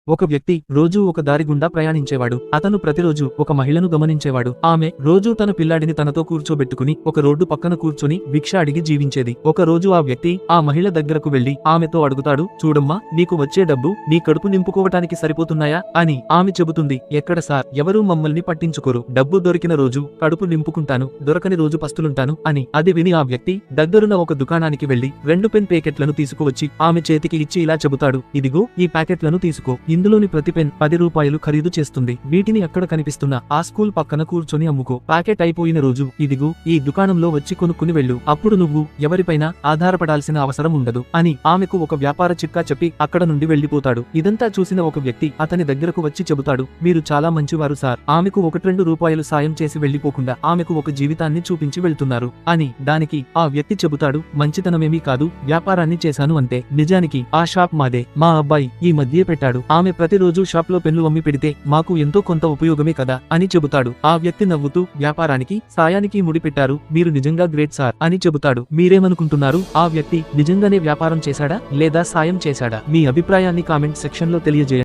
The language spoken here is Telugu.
ఒక వ్యక్తి రోజూ ఒక దారి గుండా ప్రయాణించేవాడు. అతను ప్రతిరోజు ఒక మహిళను గమనించేవాడు. ఆమె రోజూ తన పిల్లాడిని తనతో కూర్చోబెట్టుకుని ఒక రోడ్డు పక్కన కూర్చొని భిక్ష అడిగి జీవించేది. ఒక రోజు ఆ వ్యక్తి ఆ మహిళ దగ్గరకు వెళ్లి ఆమెతో అడుగుతాడు, చూడమ్మా, నీకు వచ్చే డబ్బు నీ కడుపు నింపుకోవటానికి సరిపోతున్నాయా అని. ఆమె చెబుతుంది, ఎక్కడ సార్, ఎవరూ మమ్మల్ని పట్టించుకోరు. డబ్బు దొరికిన రోజు కడుపు నింపుకుంటాను, దొరకని రోజు పస్తులుంటాను అని. అది విని ఆ వ్యక్తి దగ్గరున్న ఒక దుకాణానికి వెళ్లి 2 పెన్ ప్యాకెట్లను తీసుకువచ్చి ఆమె చేతికి ఇచ్చి ఇలా చెబుతాడు, ఇదిగో ఈ ప్యాకెట్లను తీసుకో. ఇందులోని ప్రతి పెన్ 10 రూపాయలు ఖరీదు చేస్తుంది. వీటిని అక్కడ కనిపిస్తున్న ఆ స్కూల్ పక్కన కూర్చొని అమ్ముకో. ప్యాకెట్ అయిపోయిన రోజు ఇదిగో ఈ దుకాణంలో వచ్చి కొనుక్కుని వెళ్ళు. అప్పుడు నువ్వు ఎవరిపైనా ఆధారపడాల్సిన అవసరం ఉండదు అని ఆమెకు ఒక వ్యాపార చిట్కా చెప్పి అక్కడ నుండి వెళ్లిపోతాడు. ఇదంతా చూసిన ఒక వ్యక్తి అతని దగ్గరకు వచ్చి చెబుతాడు, మీరు చాలా మంచివారు సార్. ఆమెకు 1-2 రూపాయలు సాయం చేసి వెళ్లిపోకుండా ఆమెకు ఒక జీవితాన్ని చూపించి వెళ్తున్నారు అని. దానికి ఆ వ్యక్తి చెబుతాడు, మంచితనమేమీ కాదు, వ్యాపారాన్ని చేశాను అంతే. నిజానికి ఆ షాప్ మాదే. మా అబ్బాయి ఈ మధ్యే పెట్టాడు. ఆమె ప్రతిరోజు షాప్ లో పెన్ను అమ్మి పెడితే మాకు ఎంతో కొంత ఉపయోగమే కదా అని చెబుతాడు. ఆ వ్యక్తి నవ్వుతూ, వ్యాపారానికి సాయానికి ముడిపెట్టారు, మీరు నిజంగా గ్రేట్ సార్ అని చెబుతాడు. మీరేమనుకుంటున్నారు? ఆ వ్యక్తి నిజంగానే వ్యాపారం చేశాడా లేదా సాయం చేశాడా? మీ అభిప్రాయాన్ని కామెంట్ సెక్షన్ లో తెలియజేయండి.